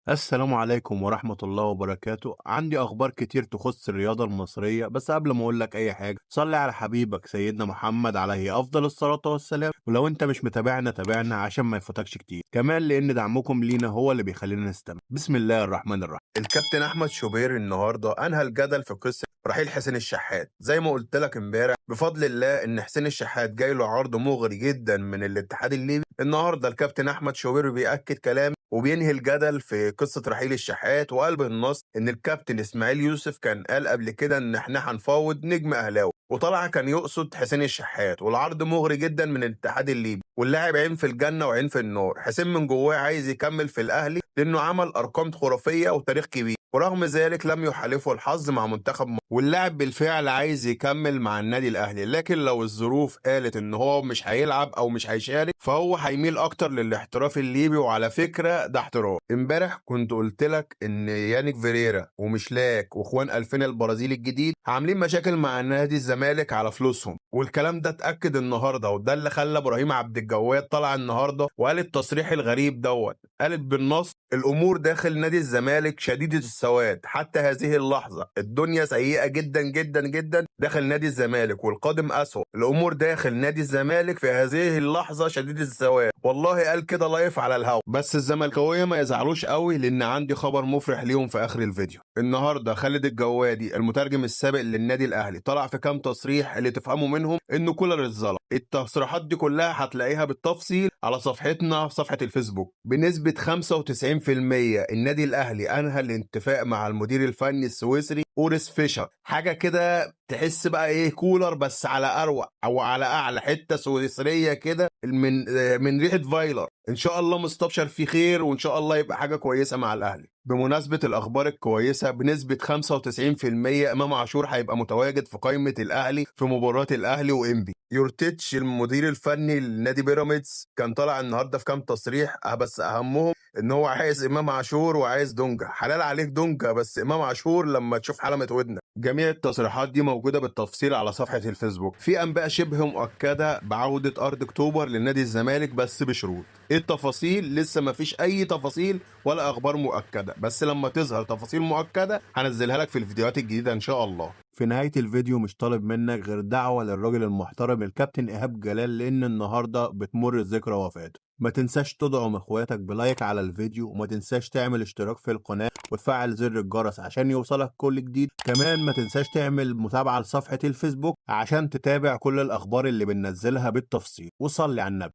السلام عليكم ورحمة الله وبركاته. عندي أخبار كتير تخص الرياضة المصرية، بس قبل ما أقول لك أي حاجة صلي على حبيبك سيدنا محمد عليه أفضل الصلاة والسلام. ولو أنت مش متابعنا تابعنا عشان ما يفوتكش كتير، كمان لأن دعمكم لينا هو اللي بيخلينا نستمر. بسم الله الرحمن الرحيم. الكابتن أحمد شوبير النهاردة أنهى الجدل في قصة رحيل حسين الشحات. زي ما قلت لك امبارح، بفضل الله ان حسين الشحات جاي له عرض مغري جدا من الاتحاد الليبي. النهارده الكابتن احمد شوبير بيأكد كلام وبينهي الجدل في قصه رحيل الشحات، وقال بالنص ان الكابتن اسماعيل يوسف كان قال قبل كده ان احنا هنفاوض نجم اهلاوي، وطلع كان يقصد حسين الشحات، والعرض مغري جدا من الاتحاد الليبي. واللاعب عين في الجنه وعين في النار. حسين من جواه عايز يكمل في الاهلي لانه عمل ارقام خرافيه وتاريخ كبير، ورغم ذلك لم يحالفه الحظ مع منتخب مصر. واللاعب بالفعل عايز يكمل مع النادي الاهلي، لكن لو الظروف قالت ان هو مش هيلعب او مش هيشارك فهو هيميل اكتر للاحتراف الليبي. وعلى فكره ده احتراف. امبارح كنت قلت لك ان يانيك فيريرا ومشلاك واخوان 2000 البرازيلي الجديد عاملين مشاكل مع نادي الزمالك على فلوسهم، والكلام ده اتاكد النهارده، وده اللي خلى ابراهيم عبد الجواد طلع النهارده وقال التصريح الغريب دوت. قالت بالنص: الامور داخل نادي الزمالك شديده السواد حتى هذه اللحظه، الدنيا سيئه جدا جدا جدا داخل نادي الزمالك والقادم اسوء. الامور داخل نادي الزمالك في هذه اللحظه شديده السواد. والله قال كده لايف على الهوا. بس الزملكاويه ما يزعلوش قوي، لان عندي خبر مفرح ليهم في اخر الفيديو. النهارده خالد الجوادي المترجم السابق للنادي الاهلي طلع في كام تصريح اللي تفهموا منهم انه كولر اتظلم. التصريحات دي كلها هتلاقيها بالتفصيل على صفحتنا في صفحه الفيسبوك. بنسبه 95% النادي الاهلي انهى الاتفاق مع المدير الفني السويسري اوريس فيشر. حاجه كده تحس بقى ايه، كولر بس على اروع او على اعلى، حته سويسريه كده من ريحه فايلر. ان شاء الله مستبشر في خير، وان شاء الله يبقى حاجه كويسه مع الاهلي. بمناسبه الاخبار الكويسه، بنسبه 95% امام عاشور هيبقى متواجد في قائمه الاهلي في مباراه الاهلي وانبي. يورتيتش المدير الفني لنادي بيراميدز كان طالع النهارده في كام تصريح، بس اهمهم ان هو عايز امام عاشور وعايز دونجا. حلال عليك دونجا، بس امام عاشور لما تشوف حلمة ودنك. جميع التصريحات دي موجوده بالتفصيل على صفحه الفيسبوك. في انباء شبه مؤكده بعوده ارض اكتوبر لنادي الزمالك بس بشروط. ايه التفاصيل؟ لسه ما فيش اي تفاصيل ولا اخبار مؤكده، بس لما تظهر تفاصيل مؤكده هنزلها لك في الفيديوهات الجديده ان شاء الله. في نهاية الفيديو مش طالب منك غير دعوة للراجل المحترم الكابتن إيهاب جلال، لأن النهاردة بتمر ذكرى وفاته. ما تنساش تدعم اخواتك بلايك على الفيديو، وما تنساش تعمل اشتراك في القناة وتفعل زر الجرس عشان يوصلك كل جديد. كمان ما تنساش تعمل متابعة لصفحة الفيسبوك عشان تتابع كل الأخبار اللي بننزلها بالتفصيل. وصلي على النبي.